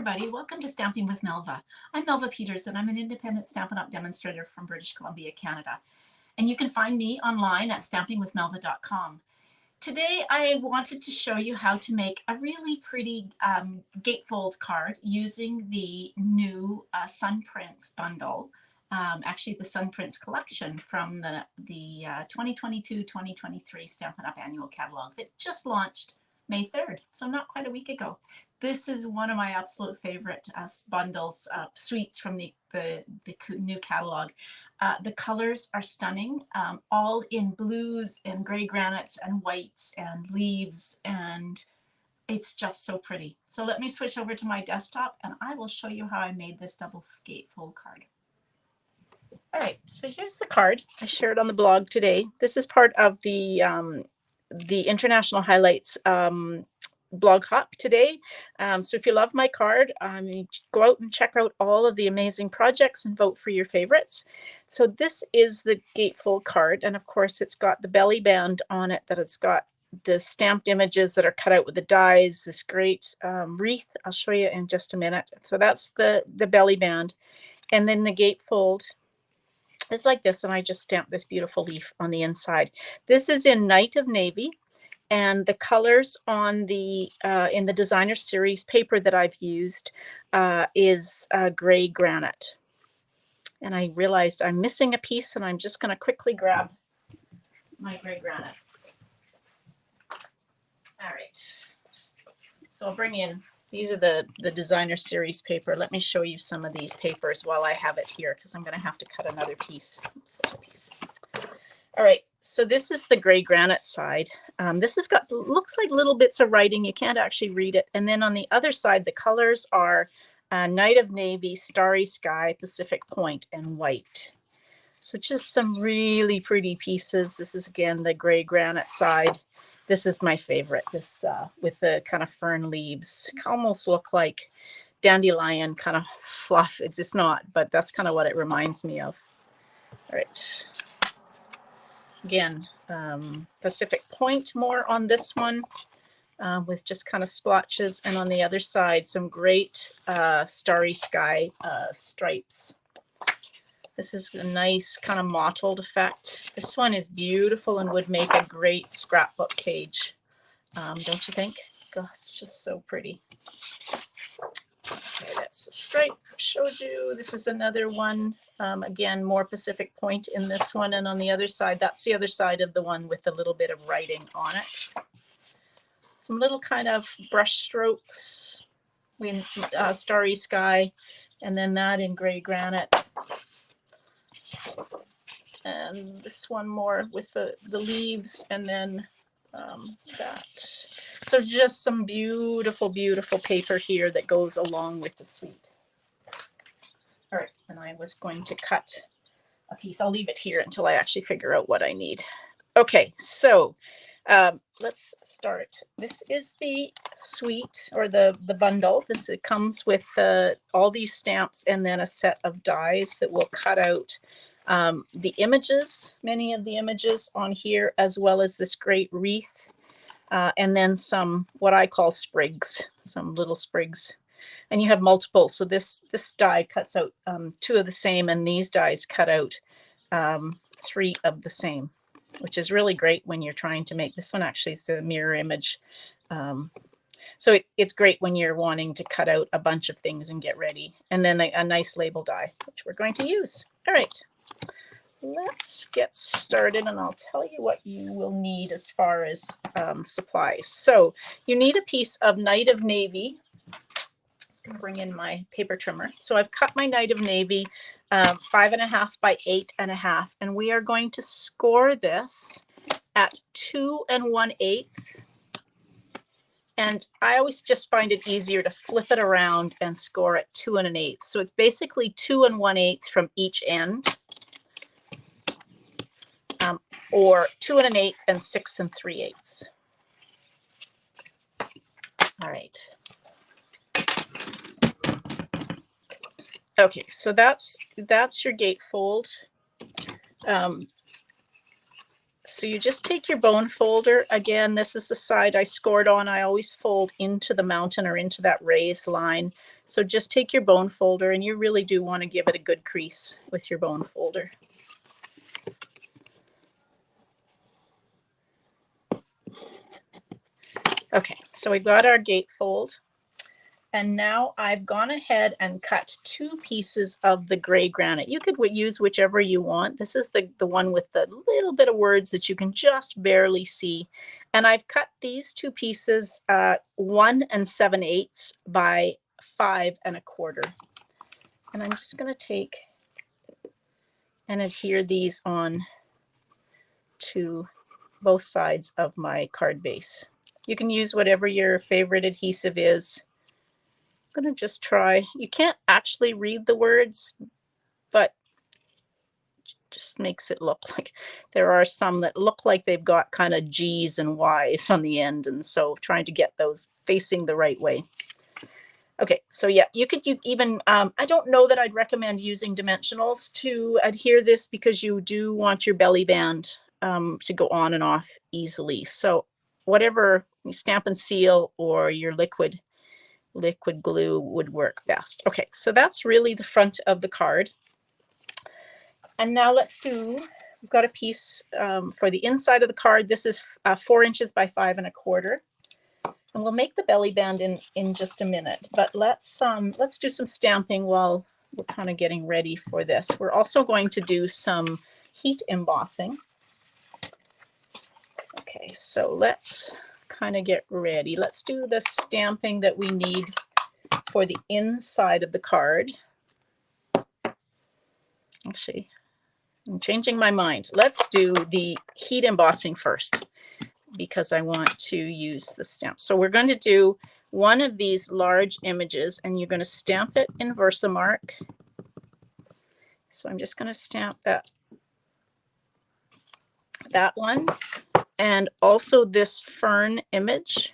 everybody, welcome to Stamping with Melva. I'm Melva Peters and I'm an independent Stampin' Up! Demonstrator from British Columbia, Canada. And you can find me online at stampingwithmelva.com. Today I wanted to show you how to make a really pretty gatefold card using the new Sun Prints bundle, actually the Sun Prints collection from the 2022-2023 Stampin' Up! Annual Catalog that just launched May 3rd, so not quite a week ago. This is one of my absolute favorite bundles, suites from the new catalog. The colors are stunning, all in blues and gray granites and whites and leaves, and it's just so pretty. So let me switch over to my desktop and I will show you how I made this double gatefold card. All right, so here's the card. I shared on the blog today. This is part of the International Highlights blog hop today. So if you love my card, go out and check out all of the amazing projects and vote for your favorites. So this is the gatefold card, and of course it's got the belly band on it, that it's got the stamped images that are cut out with the dies, this great wreath. I'll show you in just a minute. So that's the belly band, and then the gatefold is like this, and I just stamped this beautiful leaf on the inside. This is in Night of Navy, and the colors on the in the designer series paper that I've used is gray granite. And I realized I'm missing a piece, and I'm just going to quickly grab my gray granite. All right, so I'll bring in, these are the designer series paper. Let me show you some of these papers while I have it here, because I'm going to have to cut another piece. All right, so this is the gray granite side. This has got, looks like little bits of writing. You can't actually read it. And then on the other side, the colors are Night of Navy, Starry Sky, Pacific Point, and white. So just some really pretty pieces. This is, again, the gray granite side. This is my favorite, this with the kind of fern leaves. Almost look like dandelion kind of fluff. It's just not, but that's kind of what it reminds me of. All right. Again, Pacific Point more on this one, with just kind of splotches. And on the other side, some great Starry Sky stripes. This is a nice kind of mottled effect. This one is beautiful and would make a great scrapbook page, don't you think? Gosh, it's just so pretty. Okay, that's the stripe I showed you. This is another one. Again, more Pacific Point in this one. And on the other side, that's the other side of the one with a little bit of writing on it. Some little kind of brush strokes in Starry Sky, and then that in gray granite. And this one more with the leaves, and then that. So just some beautiful, beautiful paper here that goes along with the suite. All right, and I was going to cut a piece. I'll leave it here until I actually figure out what I need. Okay, so let's start. This is the suite, or the bundle. It comes with all these stamps and then a set of dies that will cut out the images, many of the images on here, as well as this great wreath, and then some what I call sprigs, some little sprigs. And you have multiple. So this die cuts out 2 of the same, and these dies cut out 3 of the same, which is really great when you're trying to make, this one actually is a mirror image. So it's great when you're wanting to cut out a bunch of things and get ready. And then a nice label die, which we're going to use. All right. Let's get started, and I'll tell you what you will need as far as supplies. So you need a piece of Night of Navy. I'm just going to bring in my paper trimmer. So I've cut my Night of Navy 5.5 by 8.5, and we are going to score this at 2 1/8. And I always just find it easier to flip it around and score at 2 1/8. So it's basically 2 1/8 from each end. Or 2 1/8 and 6 3/8. All right. Okay, so that's your gatefold So you just take your bone folder. Again, this is the side I scored on. I always fold into the mountain or into that raised line. So just take your bone folder, and you really do want to give it a good crease with your bone folder. Okay, so we've got our gatefold. And now I've gone ahead and cut 2 pieces of the gray granite. You could use whichever you want. This is the one with the little bit of words that you can just barely see. And I've cut these 2 pieces 1 7/8 by 5 1/4. And I'm just going to take and adhere these on to both sides of my card base. You can use whatever your favorite adhesive is. I'm going to just try. You can't actually read the words, but just makes it look like there are some that look like they've got kind of G's and Y's on the end, and so trying to get those facing the right way. Okay, so yeah, you could even, I don't know that I'd recommend using dimensionals to adhere this, because you do want your belly band to go on and off easily. So whatever you Stampin' Seal or your liquid glue would work best. Okay, so that's really the front of the card. And now we've got a piece for the inside of the card. This is 4 inches by 5 1/4. And we'll make the belly band in just a minute. But let's do some stamping while we're kind of getting ready for this. We're also going to do some heat embossing. Okay, so let's kind of get ready. Let's do the stamping that we need for the inside of the card. Actually, I'm changing my mind. Let's do the heat embossing first, because I want to use the stamp. So we're going to do one of these large images, and you're going to stamp it in Versamark. So I'm just going to stamp that one, and also this fern image.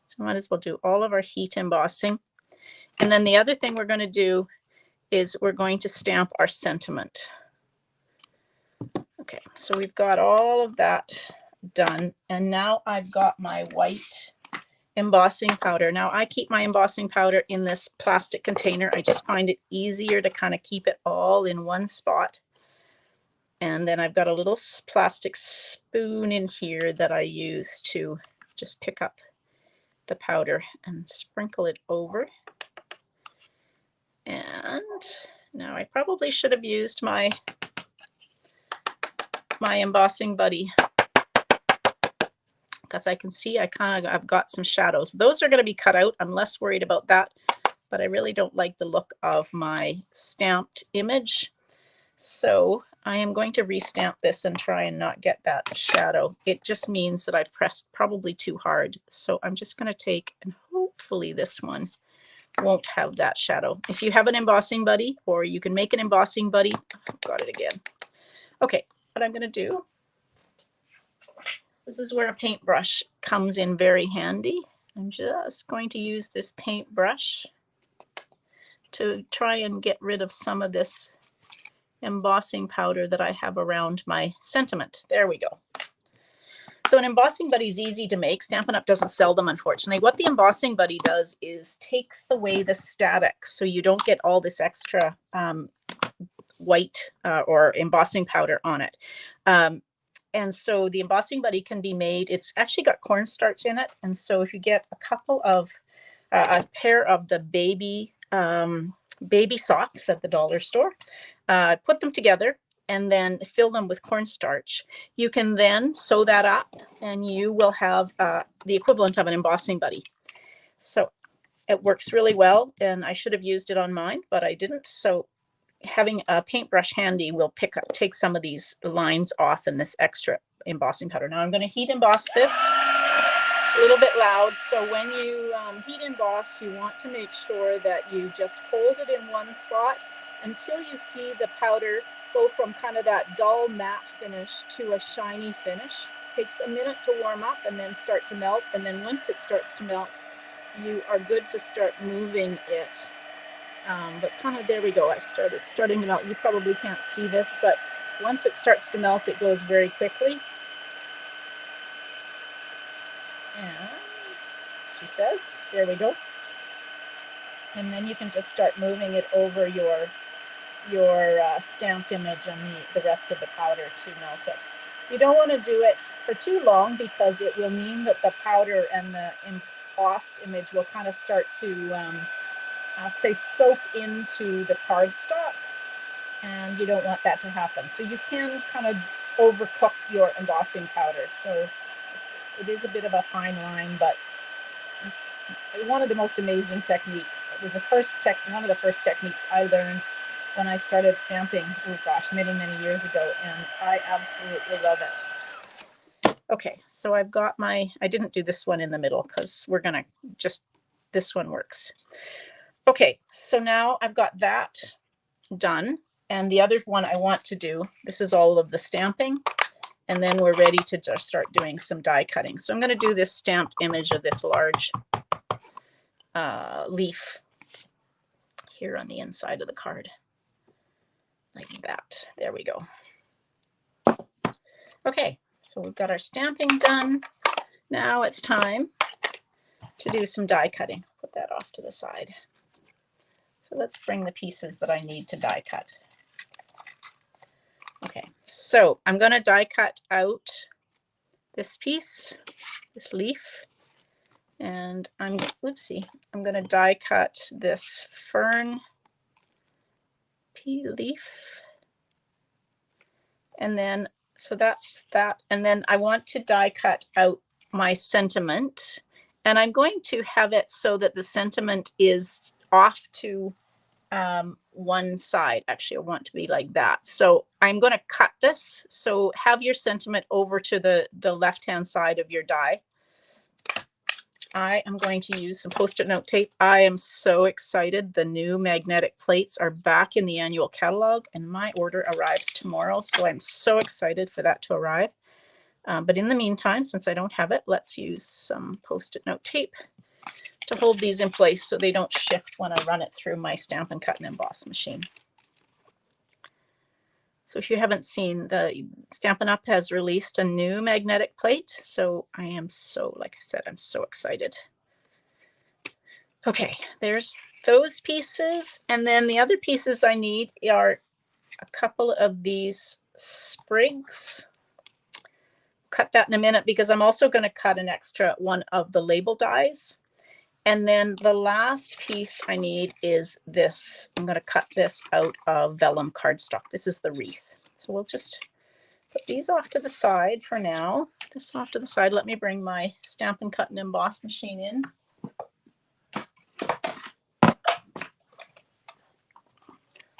So might as well do all of our heat embossing. And then the other thing we're going to do is we're going to stamp our sentiment. Okay, so we've got all of that done, and now I've got my white embossing powder. Now I keep my embossing powder in this plastic container. I just find it easier to kind of keep it all in one spot. And then I've got a little plastic spoon in here that I use to just pick up the powder and sprinkle it over. And now I probably should have used my embossing buddy, because I can see I've got some shadows. Those are going to be cut out. I'm less worried about that, but I really don't like the look of my stamped image. So I am going to restamp this and try and not get that shadow. It just means that I've pressed probably too hard. So I'm just going to take, and hopefully this one won't have that shadow. If you have an embossing buddy, or you can make an embossing buddy, got it again. Okay, what I'm going to do, this is where a paintbrush comes in very handy. I'm just going to use this paintbrush to try and get rid of some of this embossing powder that I have around my sentiment. There we go. So an embossing buddy is easy to make. Stampin' Up! Doesn't sell them, unfortunately. What the embossing buddy does is takes away the static, so you don't get all this extra white or embossing powder on it. And so the embossing buddy can be made, it's actually got cornstarch in it. And so if you get a pair of the baby socks at the dollar store, put them together and then fill them with cornstarch. You can then sew that up, and you will have the equivalent of an embossing buddy. So it works really well, and I should have used it on mine, but I didn't. So having a paintbrush handy will take some of these lines off and this extra embossing powder. Now I'm going to heat emboss this a little bit loud. So when you heat emboss, you want to make sure that you just hold it in one spot until you see the powder go from kind of that dull matte finish to a shiny finish. It takes a minute to warm up and then start to melt. And then once it starts to melt, you are good to start moving it. But kind of, there we go. I've starting to melt. You probably can't see this, but Once it starts to melt, it goes very quickly. And she says, there we go. And then you can just start moving it over your stamped image and the rest of the powder to melt it. You don't want to do it for too long because it will mean that the powder and the embossed image will kind of start to say soak into the cardstock, and you don't want that to happen. So you can kind of overcook your embossing powder. So it is a bit of a fine line, but it's one of the most amazing techniques. It was one of the first techniques I learned when I started stamping, oh gosh, many, many years ago, and I absolutely love it. Okay, so I've got I didn't do this one in the middle because we're gonna this one works. Okay, so now I've got that done, and the other one I want to do, this is all of the stamping, and then we're ready to just start doing some die cutting. So I'm gonna do this stamped image of this large leaf here on the inside of the card. Like that. There we go. Okay, so we've got our stamping done. Now it's time to do some die cutting. Put that off to the side. So let's bring the pieces that I need to die cut. Okay, so I'm going to die cut out this piece, this leaf, and I'm going to die cut this fern pea leaf. And then, so that's that. And then I want to die cut out my sentiment. And I'm going to have it so that the sentiment is off to one side. Actually, I want to be like that. So I'm going to cut this. So have your sentiment over to the left-hand side of your die. I am going to use some Post-it note tape. I am so excited. The new magnetic plates are back in the annual catalog, and my order arrives tomorrow. So I'm so excited for that to arrive. But in the meantime, since I don't have it, let's use some Post-it note tape to hold these in place so they don't shift when I run it through my Stampin' Cut and Emboss machine. So if you haven't seen, the Stampin' Up! Has released a new magnetic plate. So I am so, like I said, I'm so excited. Okay, there's those pieces. And then the other pieces I need are a couple of these sprigs. Cut that in a minute because I'm also going to cut an extra one of the label dies. And then the last piece I need is this. I'm going to cut this out of vellum cardstock. This is the wreath. So we'll just put these off to the side for now. This off to the side. Let me bring my Stampin' Cut and Emboss machine in.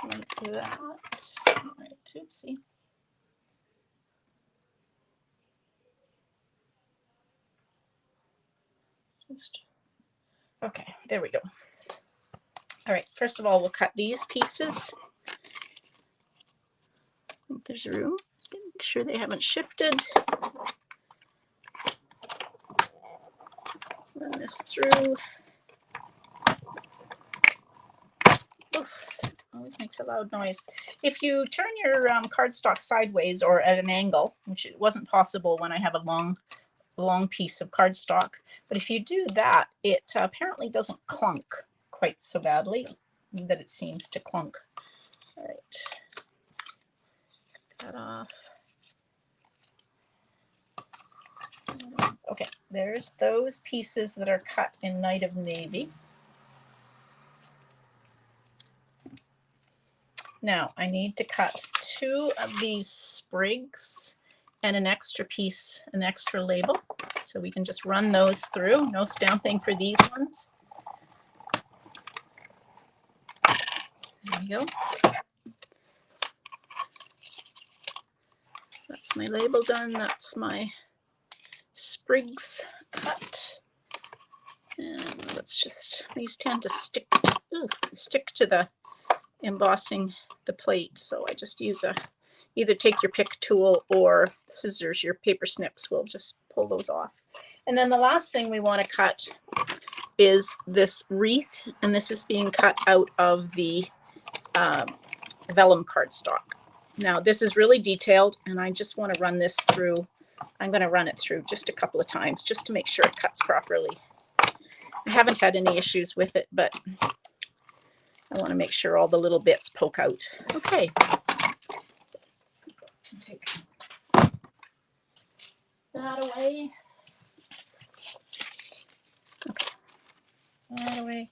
Like that. All right, oopsie. Okay, there we go. All right, first of all, we'll cut these pieces. I think there's room. Make sure they haven't shifted. Run this through. Oof, always makes a loud noise. If you turn your cardstock sideways or at an angle, which it wasn't possible when I have a long piece of cardstock, but if you do that, it apparently doesn't clunk quite so badly that it seems to clunk. All right, cut that off. Okay, there's those pieces that are cut in Night of Navy. Now I need to cut 2 of these sprigs and an extra piece, an extra label. So we can just run those through. No stamping for these ones. There we go. That's my label done. That's my sprigs cut. And let's just, these tend to stick to the embossing the plate. So I just use either take your pick tool or scissors, your paper snips will just pull those off. And then the last thing we want to cut is this wreath, and this is being cut out of the vellum cardstock. Now this is really detailed and I just want to run this through. I'm going to run it through just a couple of times just to make sure it cuts properly. I haven't had any issues with it, but I want to make sure all the little bits poke out. Okay. Take that away. Okay. That away.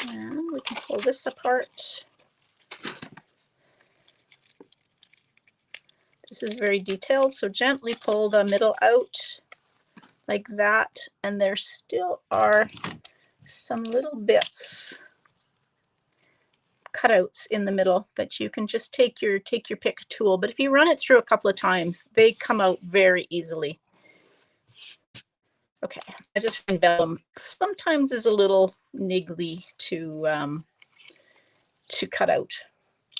And we can pull this apart. This is very detailed, so gently pull the middle out like that. And there still are some little bits, cutouts in the middle that you can just take your pick tool. But if you run it through a couple of times, they come out very easily. Okay, I just find vellum sometimes is a little niggly to cut out.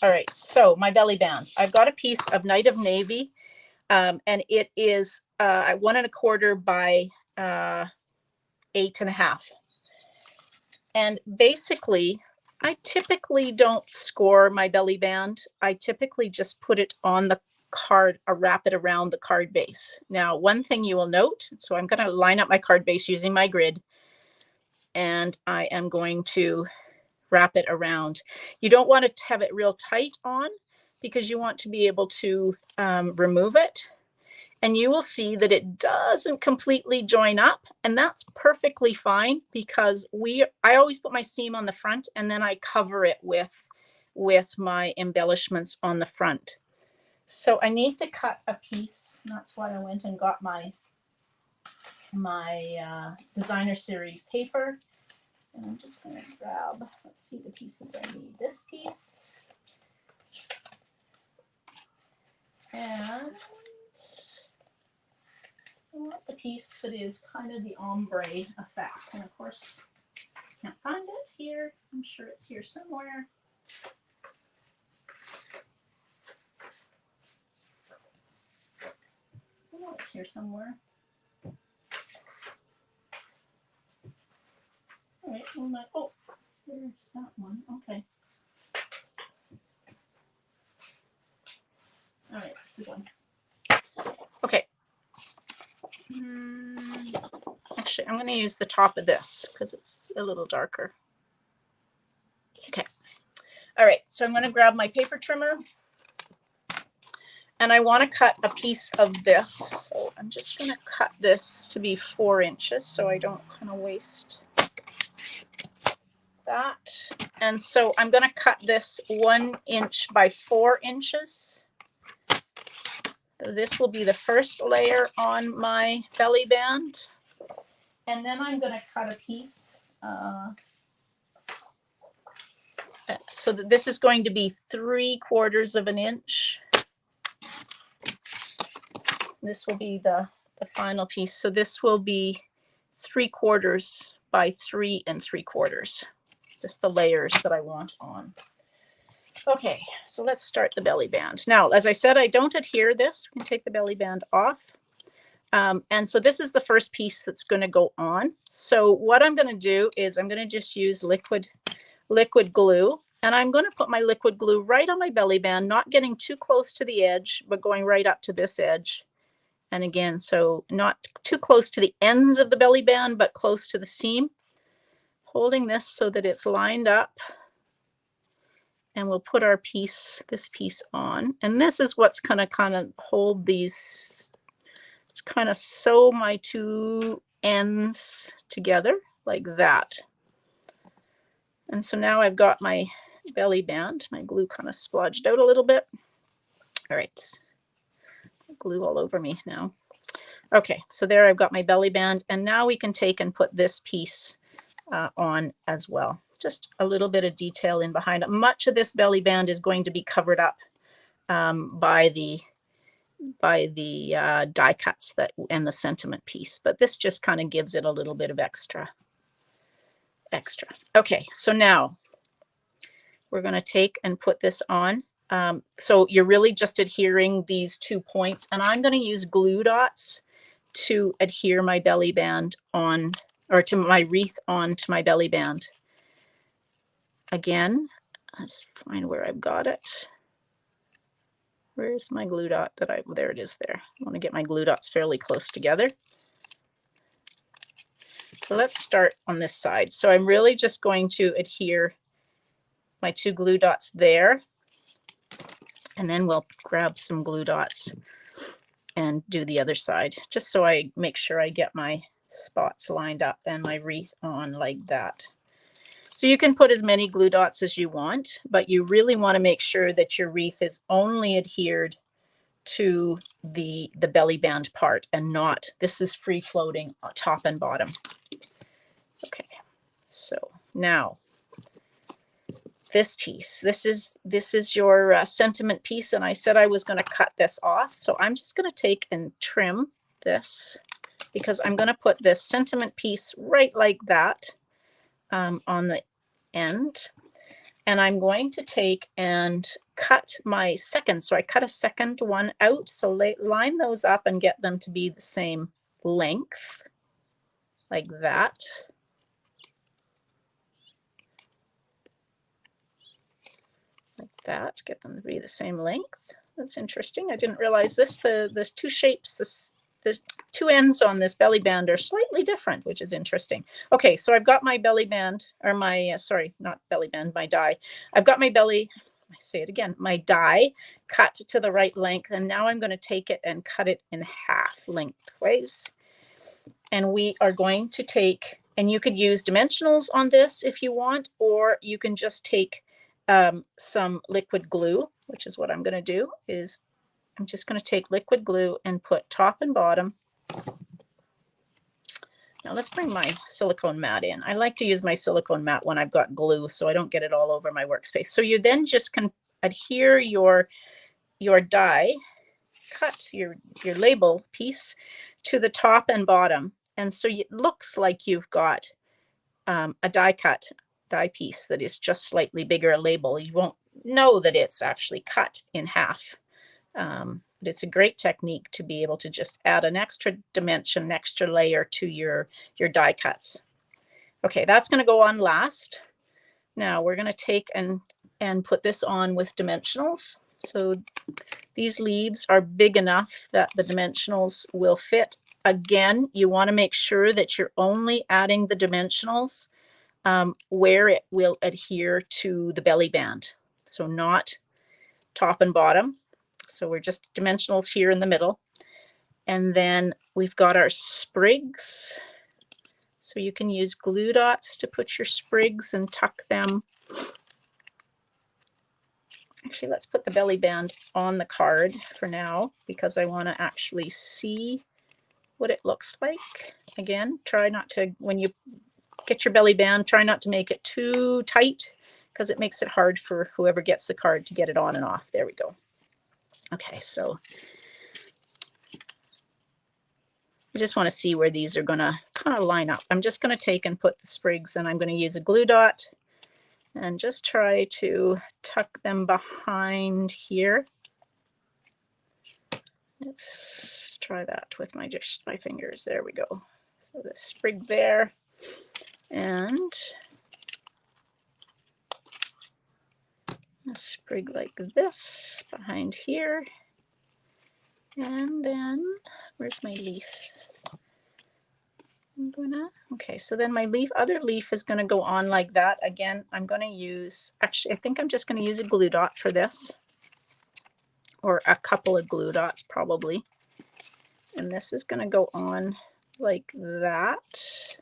All right, so my belly band. I've got a piece of Night of Navy, and it is 1 1/4 by 8 1/2. And basically, I typically don't score my belly band. I typically just put it on the card or wrap it around the card base. Now, one thing you will note, so I'm going to line up my card base using my grid, and I am going to wrap it around. You don't want to have it real tight on because you want to be able to remove it. And you will see that it doesn't completely join up, and that's perfectly fine because I always put my seam on the front and then I cover it with my embellishments on the front. So I need to cut a piece, and that's why I went and got my designer series paper. And I'm just going to grab, let's see the pieces I need. This piece. And I want the piece that is kind of the ombre effect. And of course, I can't find it here. I'm sure it's here somewhere. I know it's here somewhere. All right, oh, there's that one. Okay. All right, this is one. Okay. Actually, I'm going to use the top of this because it's a little darker. Okay. All right, so I'm going to grab my paper trimmer. And I want to cut a piece of this. So I'm just going to cut this to be 4 inches so I don't kind of waste that. And so I'm going to cut this 1 inch by 4 inches. So this will be the first layer on my belly band. And then I'm going to cut a piece so that this is going to be 3/4 of an inch. This will be the final piece. So this will be 3/4 by 3 3/4. Just the layers that I want on. Okay, so let's start the belly band. Now, as I said, I don't adhere this. We can take the belly band off. And so this is the first piece that's going to go on. So what I'm going to do is I'm going to just use liquid glue. And I'm going to put my liquid glue right on my belly band, not getting too close to the edge, but going right up to this edge. And again, so not too close to the ends of the belly band, but close to the seam. Holding this so that it's lined up. And we'll put our piece, this piece on. And this is what's going to kind of hold these, it's kind of sew my 2 ends together like that. And so now I've got my belly band. My glue kind of splodged out a little bit. All right. Glue all over me now. Okay, so there I've got my belly band, and now we can take and put this piece on as well. Just a little bit of detail in behind it. Much of this belly band is going to be covered up by the die cuts that and the sentiment piece, but this just kind of gives it a little bit of extra. Okay, so now we're going to take and put this on. So you're really just adhering these 2 points, and I'm going to use glue dots to adhere my belly band on, or to my wreath on to my belly band. Again, let's find where I've got it. Where's my glue dot that there it is there. I want to get my glue dots fairly close together. So let's start on this side. So I'm really just going to adhere my 2 glue dots there, and then we'll grab some glue dots and do the other side, just so I make sure I get my spots lined up and my wreath on like that. So you can put as many glue dots as you want, but you really want to make sure that your wreath is only adhered to the belly band part and not, this is free floating top and bottom. Okay, so now this piece, this is your sentiment piece, and I said I was going to cut this off, so I'm just going to take and trim this, because I'm going to put this sentiment piece right like that on the end, and I'm going to take and cut my second. So I cut a second one out, so line those up and get them to be the same length, like that. Like that, get them to be the same length. That's interesting. I didn't realize this. There's two shapes. The 2 ends on this belly band are slightly different, which is interesting. Okay, so I've got my belly band, or my, sorry, not belly band, my die. I've got my belly, I say it again, my die cut to the right length, and now I'm going to take it and cut it in half lengthways. And we are going to take, and you could use dimensionals on this if you want, or you can just take some liquid glue, which is what I'm going to do, is I'm just going to take liquid glue and put top and bottom. Now let's bring my silicone mat in. I like to use my silicone mat when I've got glue so I don't get it all over my workspace. So you then just can adhere your die, cut your label piece to the top and bottom. And so it looks like you've got a die piece that is just slightly bigger a label. You won't know that it's actually cut in half. But it's a great technique to be able to just add an extra dimension, an extra layer to your die cuts. Okay, that's going to go on last. Now we're going to take and put this on with dimensionals. So these leaves are big enough that the dimensionals will fit. Again, you want to make sure that you're only adding the dimensionals where it will adhere to the belly band. So not top and bottom. So we're just dimensionals here in the middle. And then we've got our sprigs. So you can use glue dots to put your sprigs and tuck them. Actually, let's put the belly band on the card for now, because I want to actually see what it looks like. Again, try not to, when you get your belly band, try not to make it too tight, because it makes it hard for whoever gets the card to get it on and off. There we go. Okay, so I just want to see where these are going to kind of line up. I'm just going to take and put the sprigs, and I'm going to use a glue dot and just try to tuck them behind here. Let's try that with just my fingers. There we go. So the sprig there, and a sprig like this behind here. And then where's my leaf? Okay, so then my other leaf is going to go on like that. Again, I'm going to use, actually, I think I'm just going to use a glue dot for this, or a couple of glue dots probably. And this is going to go on like that.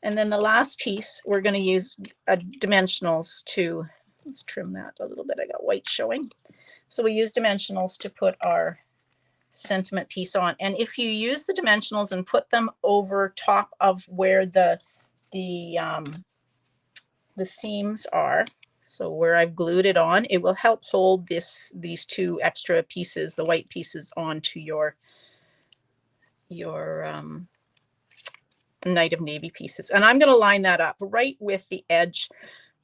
And then the last piece, we're going to use dimensionals to, let's trim that a little bit. I got white showing. So we use dimensionals to put our sentiment piece on. And if you use the dimensionals and put them over top of where the seams are, so where I've glued it on, it will help hold these 2 extra pieces, the white pieces, onto your Night of Navy pieces. And I'm going to line that up right with the edge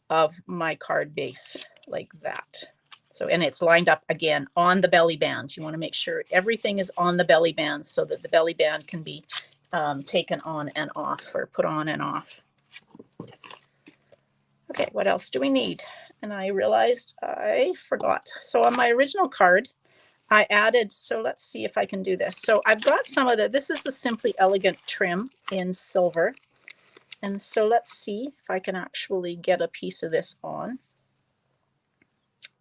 of my card base like that. So, and it's lined up again on the belly band. You want to make sure everything is on the belly band so that the belly band can be taken on and off, or put on and off. Okay, what else do we need? and I realized I forgot. So on my original card, I added, so let's see if I can do this. So I've got some of this is the Simply Elegant trim in silver. And so let's see if I can actually get a piece of this on.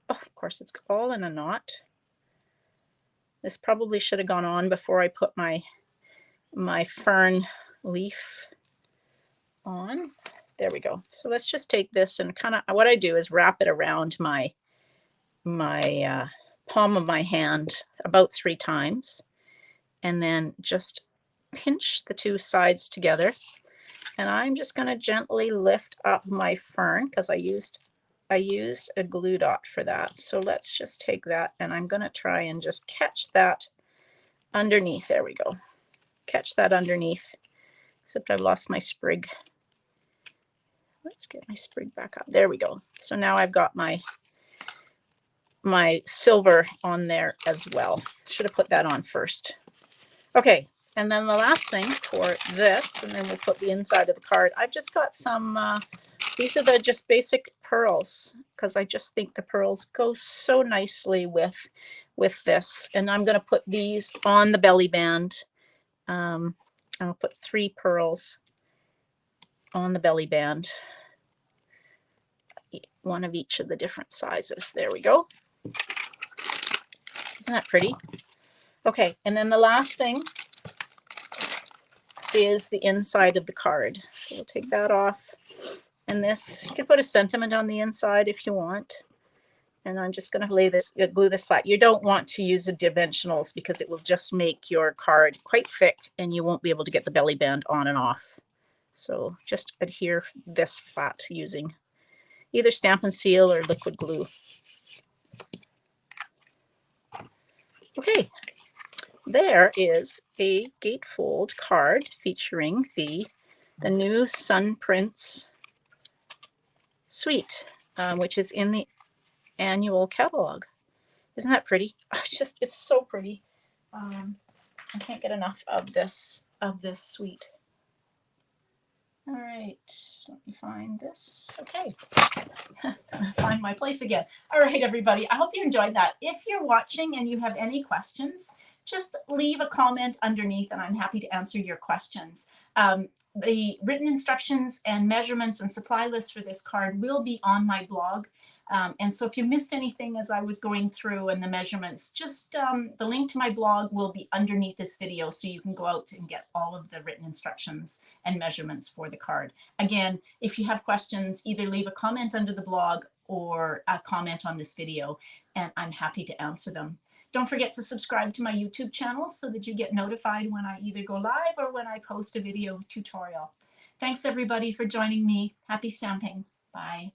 Oh, of course, it's all in a knot. This probably should have gone on before I put my fern leaf on. There we go. So let's just take this and kind of, what I do is wrap it around my palm of my hand about 3 times, and then just pinch the 2 sides together. And I'm just going to gently lift up my fern because I used a glue dot for that. So let's just take that, and I'm going to try and just catch that underneath. There we go. Catch that underneath, except I've lost my sprig. Let's get my sprig back up. There we go. So now I've got my silver on there as well. Should have put that on first. Okay, and then the last thing for this, and then we'll put the inside of the card. I've just got some, these are the just basic pearls, because I just think the pearls go so nicely with this. And I'm going to put these on the belly band. I'll put 3 pearls on the belly band, one of each of the different sizes. There we go. Isn't that pretty? Okay, and then the last thing is the inside of the card. So we'll take that off. And this, you can put a sentiment on the inside if you want. And I'm just going to glue this flat. You don't want to use the dimensionals because it will just make your card quite thick and you won't be able to get the belly band on and off. So just adhere this flat using either Stampin' Seal or liquid glue. Okay, there is a gatefold card featuring the new Sun Prince suite, which is in the annual catalog. Isn't that pretty? It's so pretty. I can't get enough of this suite. All right, let me find this. Okay, find my place again. All right, everybody, I hope you enjoyed that. If you're watching and you have any questions, just leave a comment underneath and I'm happy to answer your questions. The written instructions and measurements and supply lists for this card will be on my blog. And so if you missed anything as I was going through and the measurements, just the link to my blog will be underneath this video so you can go out and get all of the written instructions and measurements for the card. Again, if you have questions, either leave a comment under the blog or a comment on this video, and I'm happy to answer them. Don't forget to subscribe to my YouTube channel so that you get notified when I either go live or when I post a video tutorial. Thanks everybody for joining me. Happy stamping. Bye.